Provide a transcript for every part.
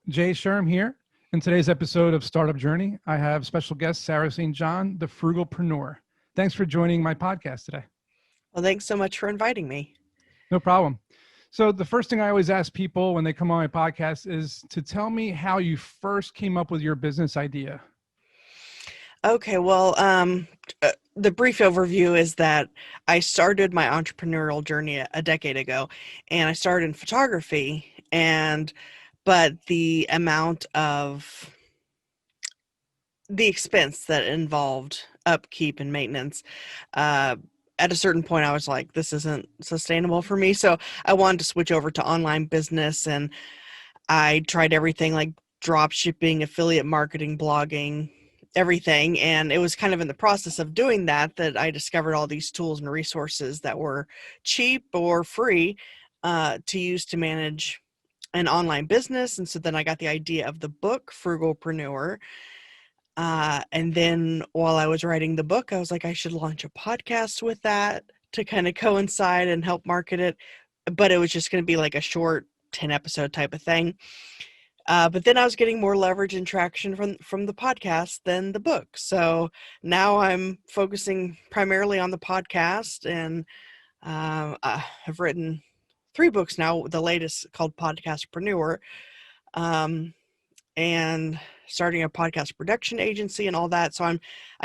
Jay Sherm here. In today's episode of Startup Journey, I have special guest Sarah St. John, the Frugalpreneur. Thanks for joining my podcast today. Well, thanks so much for inviting me. No problem. So, the first thing I always ask people when they come on my podcast is to tell me how you first came up with your business idea. Okay, well, the brief overview is that I started my entrepreneurial journey a decade ago, and I started in photography, but the expense that involved upkeep and maintenance, uh, at a certain point, I was like, this isn't sustainable for me. So I wanted to switch over to online business, and I tried everything like drop shipping, affiliate marketing, blogging, everything. And it was kind of in the process of doing that I discovered all these tools and resources that were cheap or free to use to manage an online business. And so then I got the idea of the book, Frugalpreneur. And then while I was writing the book, I was like, I should launch a podcast with that to kind of coincide and help market it. But it was just going to be like a short 10 episode type of thing. But then I was getting more leverage and traction from the podcast than the book. So now I'm focusing primarily on the podcast, and I've written 3 books now. The latest called Podcastpreneur, um, and starting a podcast production agency and all that. So I'm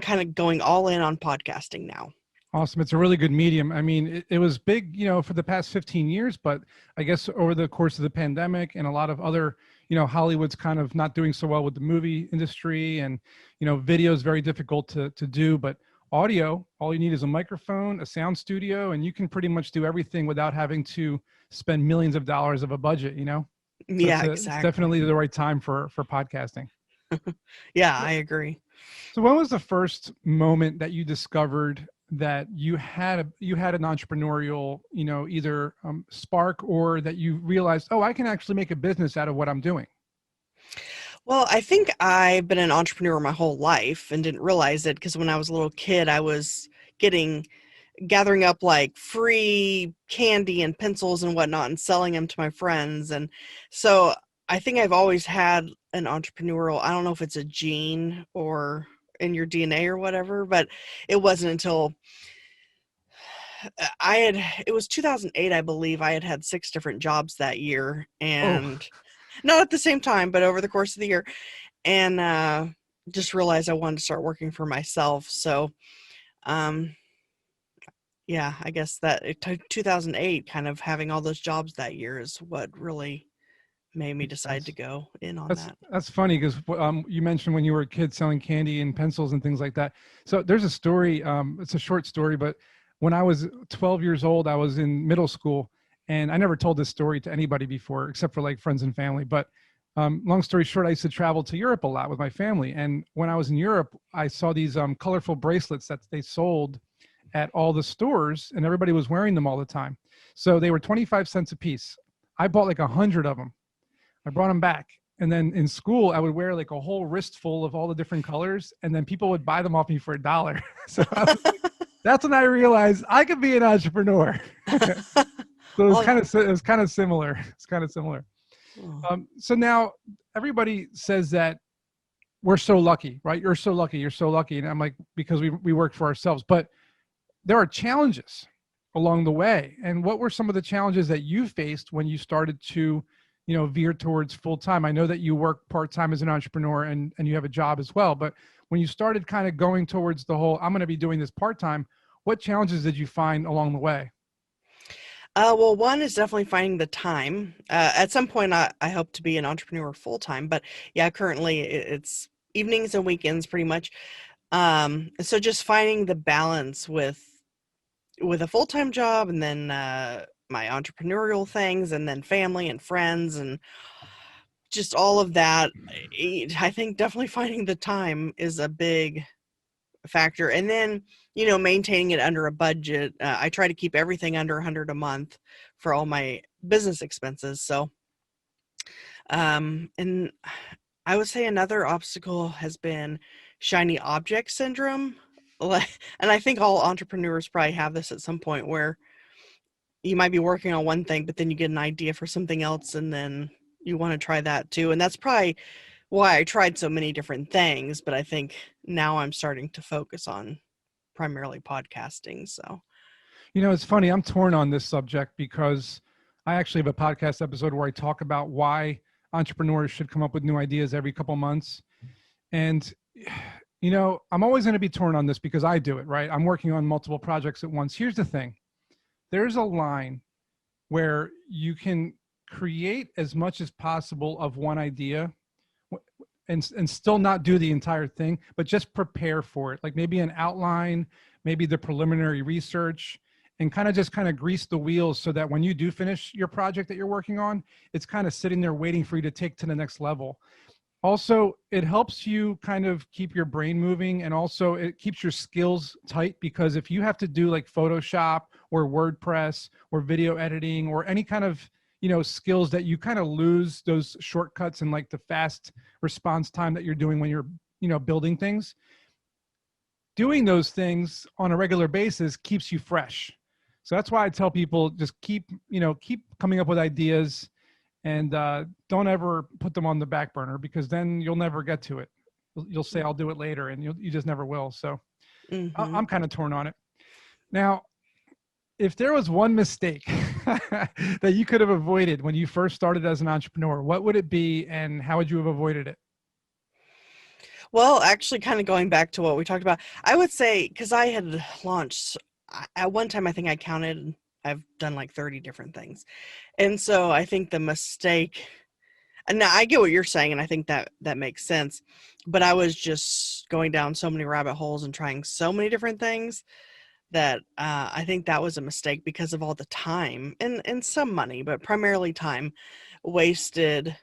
kind of going all in on podcasting now. Awesome. It's a really good medium. I mean, it was big, for the past 15 years, but I guess over the course of the pandemic and a lot of other, Hollywood's kind of not doing so well with the movie industry, and, video is very difficult to do, but audio, all you need is a microphone, a sound studio, and you can pretty much do everything without having to spend millions of dollars of a budget. So Yeah, it's exactly. definitely the right time for podcasting. Yeah, I agree. So when was the first moment that you discovered that you had an entrepreneurial, either spark, or that you realized, oh, I can actually make a business out of what I'm doing? Well, I think I've been an entrepreneur my whole life and didn't realize it because when I was a little kid, I was getting gathering up like free candy and pencils and whatnot and selling them to my friends. And so I think I've always had an entrepreneurial, I don't know if it's a gene or in your DNA or whatever, but it wasn't until it was 2008, I believe. I had 6 different jobs that year, Oh, and not at the same time, but over the course of the year. And just realized I wanted to start working for myself. So, um, yeah, I guess that 2008, kind of having all those jobs that year is what really made me makes decide to sense. go in on That's that. that's funny because you mentioned when you were a kid selling candy and pencils and things like that. So there's a story. It's a short story, but when I was 12 years old, I was in middle school, and I never told this story to anybody before, except for like friends and family. But long story short, I used to travel to Europe a lot with my family, and when I was in Europe, I saw these colorful bracelets that they sold at all the stores, and everybody was wearing them all the time. So they were 25 cents a piece. I bought like 100 of them. I brought them back. And then in school, I would wear like a whole wrist full of all the different colors, and then people would buy them off me for $1. So that's when I realized I could be an entrepreneur. So it was Oh, kind of it was kind of similar. It's kind of similar. oh. So now everybody says that we're so lucky, right? You're so lucky. You're so lucky. And I'm like, because we work for ourselves. But there are challenges along the way. And what were some of the challenges that you faced when you started to, veer towards full time? I know that you work part time as an entrepreneur, and you have a job as well. But when you started kind of going towards the whole, I'm going to be doing this part time, what challenges did you find along the way? Well, one is definitely finding the time. At some point, I hope to be an entrepreneur full time, but yeah, currently it's evenings and weekends pretty much. So just finding the balance with a full time job, and then my entrepreneurial things, and then family and friends, and just all of that. I think definitely finding the time is a big factor, and then maintaining it under a budget. I try to keep everything under 100 a month for all my business expenses. So and I would say another obstacle has been shiny object syndrome. And I think all entrepreneurs probably have this at some point, where you might be working on one thing, but then you get an idea for something else, and then you want to try that too. And that's probably why I tried so many different things, but I think now I'm starting to focus on primarily podcasting. So, It's funny. I'm torn on this subject because I actually have a podcast episode where I talk about why entrepreneurs should come up with new ideas every couple months. And, I'm always going to be torn on this because I do it, right? I'm working on multiple projects at once. Here's the thing. There's a line where you can create as much as possible of one idea and still not do the entire thing, but just prepare for it. Like maybe an outline, maybe the preliminary research, and kind of grease the wheels so that when you do finish your project that you're working on, it's kind of sitting there waiting for you to take to the next level. Also, it helps you kind of keep your brain moving, and also it keeps your skills tight, because if you have to do like Photoshop or WordPress or video editing or any kind of skills that you kind of lose those shortcuts and like the fast response time that you're doing when you're building things, doing those things on a regular basis keeps you fresh. So that's why I tell people just keep coming up with ideas, and don't ever put them on the back burner, because then you'll never get to it. You'll say, I'll do it later, and you just never will. So I'm kind of torn on it. Now, if there was one mistake that you could have avoided when you first started as an entrepreneur, what would it be, and how would you have avoided it? well, actually, kind of going back to what we talked about, I would say, because I had launched at one time, I think I counted, I've done like 30 different things. And so I think the mistake, and now I get what you're saying, and I think that makes sense, but I was just going down so many rabbit holes and trying so many different things that I think that was a mistake because of all the time and some money, but primarily time wasted.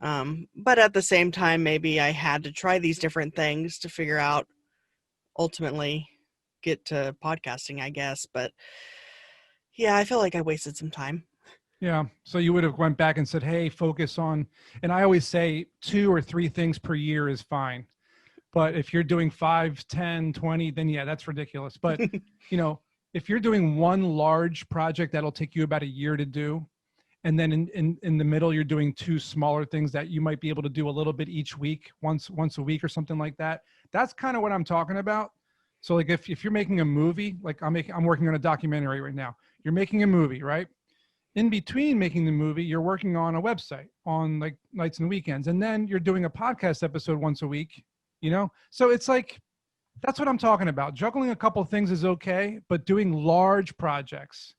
But at the same time, maybe I had to try these different things to figure out, ultimately get to podcasting, I guess. But yeah, I feel like I wasted some time. Yeah. So you would have went back and said, hey, focus on, and I always say 2 or 3 things per year is fine. But if you're doing 5, 10, 20, then yeah, that's ridiculous. But, if you're doing one large project that'll take you about a year to do, and then in the middle, you're doing 2 smaller things that you might be able to do a little bit each week, once a week or something like that. That's kind of what I'm talking about. So like if you're making a movie, like I'm working on a documentary right now. You're making a movie, right? In between making the movie, you're working on a website on like nights and weekends, and then you're doing a podcast episode once a week. So it's like, that's what I'm talking about. Juggling a couple of things is okay, but doing large projects,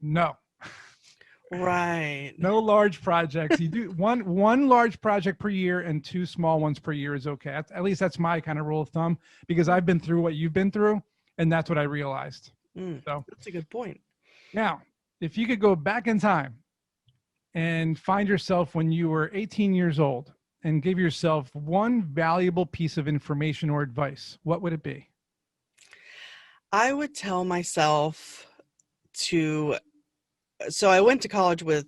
no. Right. No large projects. You do one large project per year and 2 small ones per year is okay. At least that's my kind of rule of thumb, because I've been through what you've been through, and that's what I realized. So That's a good point. now, if you could go back in time and find yourself when you were 18 years old and give yourself one valuable piece of information or advice, what would it be? I would tell myself to, so I went to college with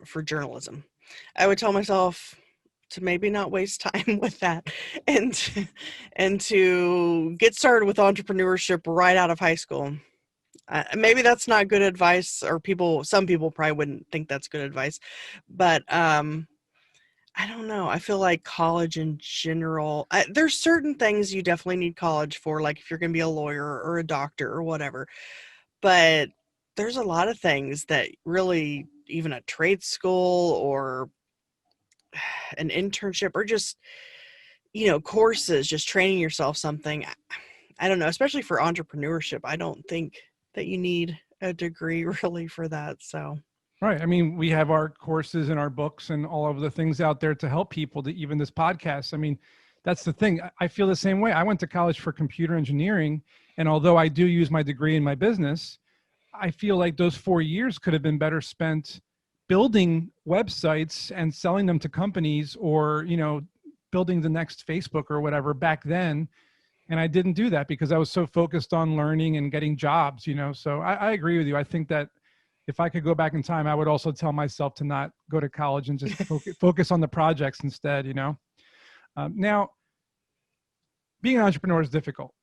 for journalism. I would tell myself to maybe not waste time with that, and and to get started with entrepreneurship right out of high school. Maybe that's not good advice, or some people probably wouldn't think that's good advice, but I don't know. I feel like college in general, there's certain things you definitely need college for, like if you're going to be a lawyer or a doctor or whatever. But there's a lot of things that really, even a trade school or an internship, or just, courses, just training yourself something. I don't know, especially for entrepreneurship. I don't think that you need a degree really for that. So, Right. I mean, we have our courses and our books and all of the things out there to help people, to even this podcast. I mean, that's the thing. I feel the same way. I went to college for computer engineering. And although I do use my degree in my business, I feel like those 4 years could have been better spent building websites and selling them to companies, or, building the next Facebook or whatever back then. And I didn't do that because I was so focused on learning and getting jobs, So I agree with you. I think that if I could go back in time, I would also tell myself to not go to college and just focus on the projects instead, Now, being an entrepreneur is difficult.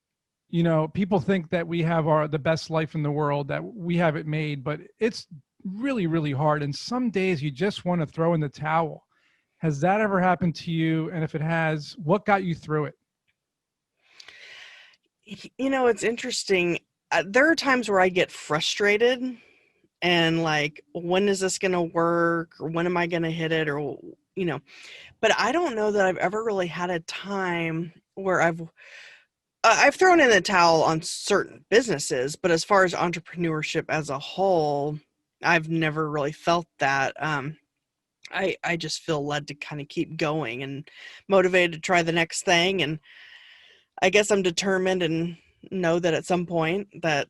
People think that we have the best life in the world, that we have it made, but it's really, really hard. And some days you just want to throw in the towel. Has that ever happened to you? And if it has, what got you through it? It's interesting. There are times where I get frustrated and like, when is this going to work? Or when am I going to hit it? Or, you know, but I don't know that I've ever really had a time where I've thrown in the towel on certain businesses, but as far as entrepreneurship as a whole, I've never really felt that. I just feel led to kind of keep going and motivated to try the next thing. And I guess I'm determined and know that at some point that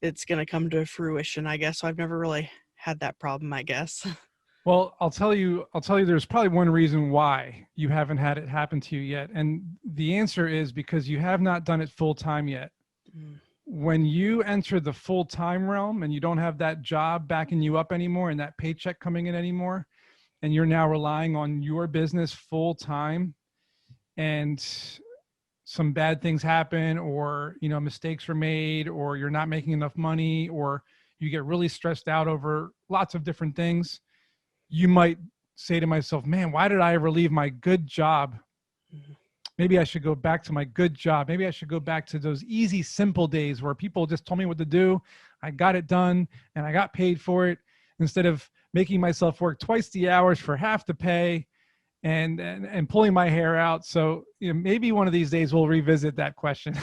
it's going to come to fruition, I guess. So I've never really had that problem, I guess. Well, I'll tell you there's probably one reason why you haven't had it happen to you yet. And the answer is because you have not done it full time yet. Mm, When you enter the full time realm and you don't have that job backing you up anymore and that paycheck coming in anymore, and you're now relying on your business full time, and some bad things happen, or mistakes were made, or you're not making enough money, or you get really stressed out over lots of different things, you might say to myself, man, why did I ever leave my good job? mhm. Maybe I should go back to my good job. Maybe I should go back to those easy, simple days where people just told me what to do. I got it done and I got paid for it, instead of making myself work twice the hours for half the pay, and pulling my hair out. So maybe one of these days we'll revisit that question.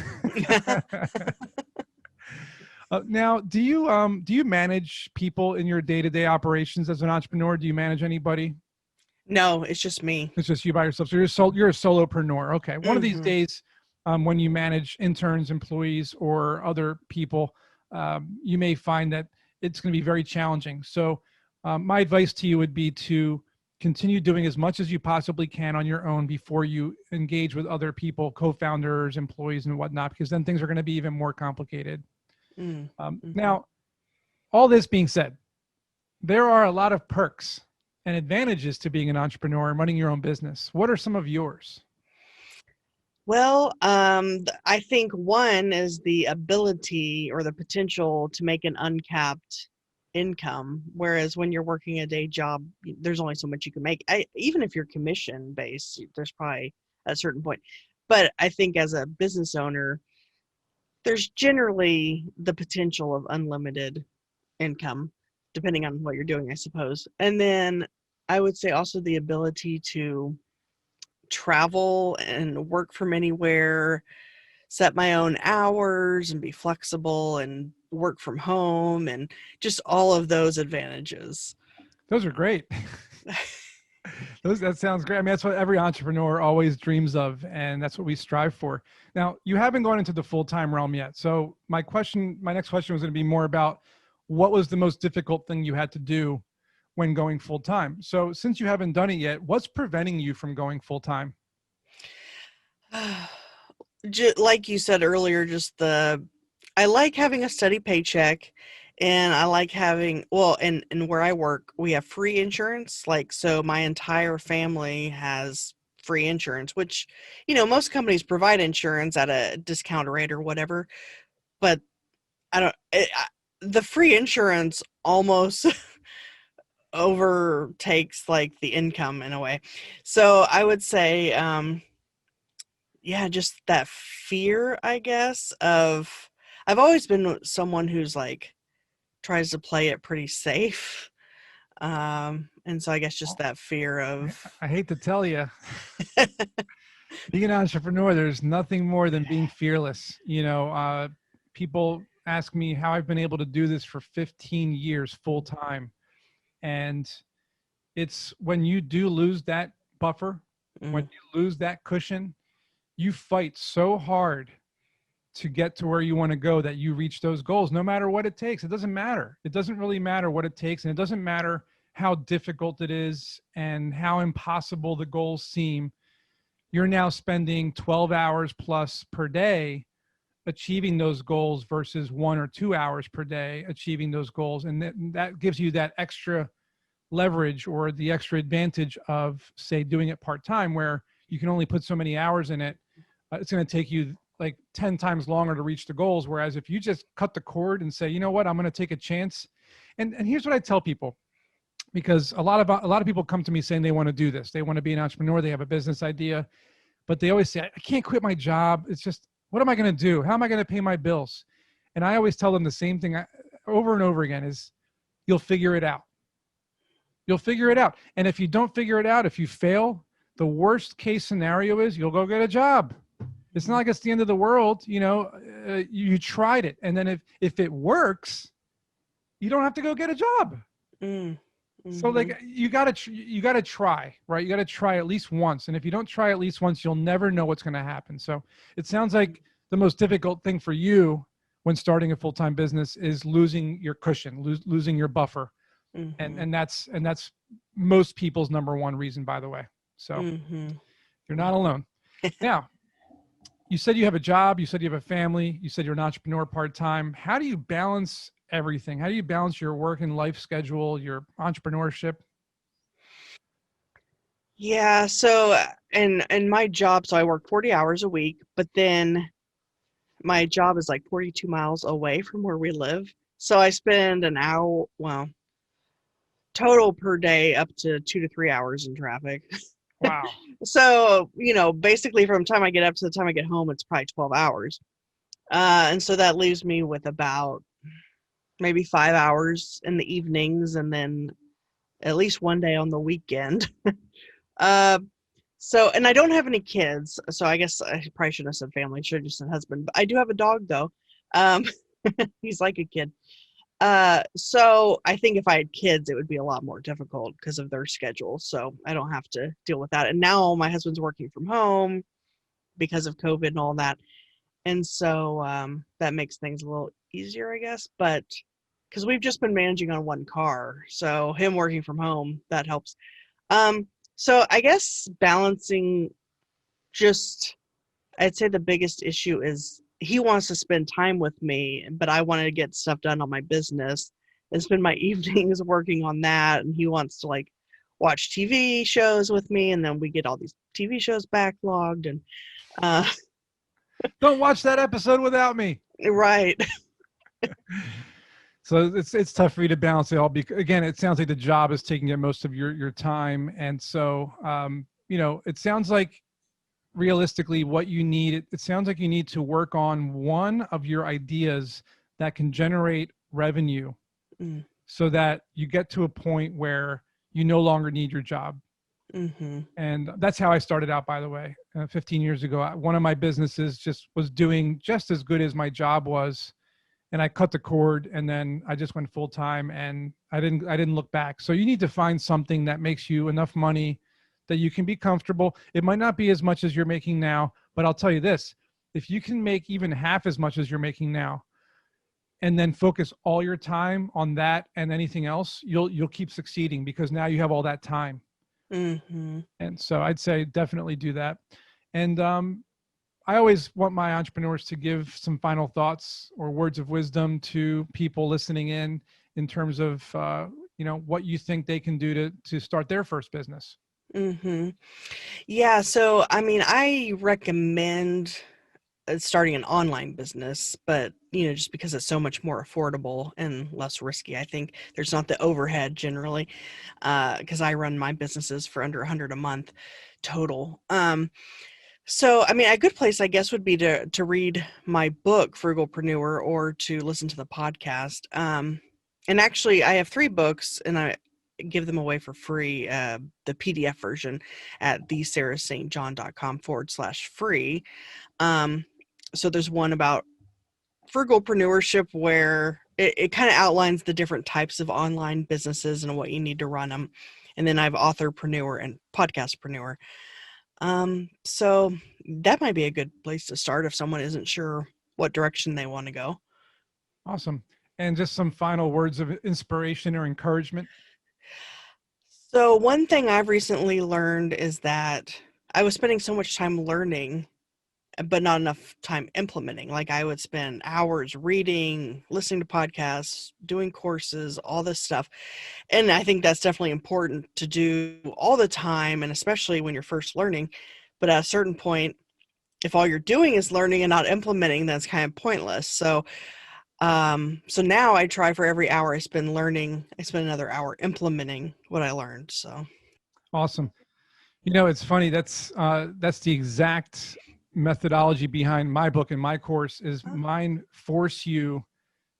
Now, do you manage people in your day-to-day operations as an entrepreneur? Do you manage anybody? No, it's just me. It's just you by yourself. So you're a solopreneur. Okay. One of these Hmm. days, when you manage interns, employees, or other people, you may find that it's going to be very challenging. So, my advice to you would be to continue doing as much as you possibly can on your own before you engage with other people, co-founders, employees, and whatnot, because then things are going to be even more complicated. Mm, hmm. Now, all this being said, there are a lot of perks and advantages to being an entrepreneur and running your own business. What are some of yours? Well, I think one is the ability or the potential to make an uncapped income, whereas when you're working a day job, there's only so much you can make. Even if you're commission based, there's probably a certain point. But I think as a business owner, there's generally the potential of unlimited income, depending on what you're doing, I suppose. And then I would say also the ability to travel and work from anywhere, set my own hours and be flexible and work from home and just all of those advantages. Those are great. That sounds great. I mean, that's what every entrepreneur always dreams of, and that's what we strive for. Now, you haven't gone into the full-time realm yet. So my next question was going to be more about what was the most difficult thing you had to do when going full-time. So since you haven't done it yet, what's preventing you from going full-time? Like you said earlier, I like having a steady paycheck, and I like having, well, and where I work, we have free insurance. Like, so my entire family has free insurance, which, most companies provide insurance at a discount rate or whatever, but I don't, the free insurance almost overtakes like the income in a way. So I would say, yeah, just that fear, I guess, of I've always been someone who's like tries to play it pretty safe. And so I guess just Well, that fear I, of I hate to tell you, being an entrepreneur, there's nothing more than being fearless. People ask me how I've been able to do this for 15 years full-time. And it's when you do lose that buffer, when mm, you lose that cushion, you fight so hard to get to where you want to go that you reach those goals no matter what it takes. It doesn't matter. It doesn't really matter what it takes. And it doesn't matter how difficult it is and how impossible the goals seem. You're now spending 12 hours plus per day achieving those goals versus 1 or 2 hours per day achieving those goals. And that gives you that extra leverage or the extra advantage of, say, doing it part-time, where you can only put so many hours in it. It's going to take you like 10 times longer to reach the goals. Whereas if you just cut the cord and say, you know what, I'm going to take a chance And here's what I tell people, because a lot of people come to me saying they want to do this. They want to be an entrepreneur. They have a business idea, but they always say, I can't quit my job. It's just, what am I going to do? How am I going to pay my bills? And I always tell them the same thing over and over again is, you'll figure it out. You'll figure it out. And if you don't figure it out, if you fail, the worst case scenario is you'll go get a job. It's not like it's the end of the world. You tried it. And then if it works, you don't have to go get a job. Mm-hmm. So like you got to try, right? You got to try at least once. And if you don't try at least once, you'll never know what's going to happen. So it sounds like the most difficult thing for you when starting a full-time business is losing your cushion, losing your buffer. Mm-hmm. And that's most people's number one reason, by the way. So you're not alone. Now, you said you have a job, you said you have a family, you said you're an entrepreneur part-time. How do you balance everything? How do you balance your work and life schedule, your entrepreneurship? Yeah. So, in my job, so I work 40 hours a week, but then my job is like 42 miles away from where we live. So I spend an hour, well, total per day up to 2 to 3 hours in traffic. Wow. So, basically from the time I get up to the time I get home, it's probably 12 hours. And so that leaves me with about maybe 5 hours in the evenings and then at least one day on the weekend. uh, and I don't have any kids, so I guess I probably shouldn't have said family, I should have just said husband. But I do have a dog though. He's like a kid. So I think if I had kids, it would be a lot more difficult because of their schedule. So I don't have to deal with that. And now my husband's working from home because of COVID and all that. And so that makes things a little easier, I guess. But because we've just been managing on one car, so him working from home, that helps. So I guess balancing, I'd say the biggest issue is he wants to spend time with me, but I want to get stuff done on my business and spend my evenings working on that. And he wants to like watch TV shows with me, and then we get all these TV shows backlogged. And don't watch that episode without me. Right. So it's tough for you to balance it all. Because again, it sounds like the job is taking up most of your time, and so it sounds like realistically what you need. It sounds like you need to work on one of your ideas that can generate revenue, so that you get to a point where you no longer need your job. Mm-hmm. And that's how I started out, by the way. 15 years ago, one of my businesses just was doing just as good as my job was. And I cut the cord, and then I just went full time, and I didn't look back. So you need to find something that makes you enough money that you can be comfortable. It might not be as much as you're making now, but I'll tell you this, if you can make even half as much as you're making now, and then focus all your time on that and anything else, you'll keep succeeding, because now you have all that time. Mm-hmm. And so I'd say definitely do that. And I always want my entrepreneurs to give some final thoughts or words of wisdom to people listening in terms of, what you think they can do to start their first business. Mm-hmm. Yeah. So, I mean, I recommend starting an online business, but, just because it's so much more affordable and less risky. I think there's not the overhead generally, because I run my businesses for under 100 a month total. So, I mean, a good place, I guess, would be to read my book, Frugalpreneur, or to listen to the podcast. And actually, I have 3 books, and I give them away for free, the PDF version at thesarahstjohn.com/free. So there's one about frugalpreneurship, where it kind of outlines the different types of online businesses and what you need to run them. And then I have authorpreneur and podcastpreneur. So that might be a good place to start if someone isn't sure what direction they want to go. Awesome. And just some final words of inspiration or encouragement. So one thing I've recently learned is that I was spending so much time learning, but not enough time implementing. Like I would spend hours reading, listening to podcasts, doing courses, all this stuff. And I think that's definitely important to do all the time, and especially when you're first learning. But at a certain point, if all you're doing is learning and not implementing, that's kind of pointless. So So now I try for every hour I spend learning, I spend another hour implementing what I learned. So Awesome. You know, it's funny. That's the exact methodology behind my book and my course. Is mine force you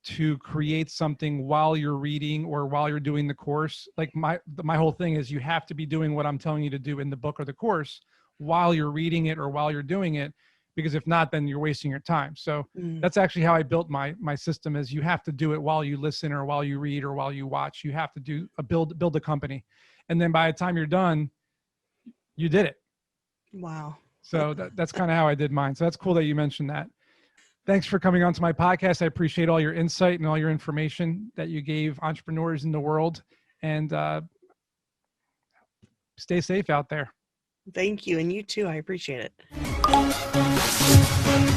to create something while you're reading or while you're doing the course. Like my whole thing is you have to be doing what I'm telling you to do in the book or the course while you're reading it or while you're doing it, because if not, then you're wasting your time. So mm, that's actually how I built my system. Is you have to do it while you listen or while you read or while you watch. You have to do a build a company, and then by the time you're done, you did it. wow. So that's kind of how I did mine. So that's cool that you mentioned that. Thanks for coming on to my podcast. I appreciate all your insight and all your information that you gave entrepreneurs in the world. And stay safe out there. Thank you. And you too. I appreciate it.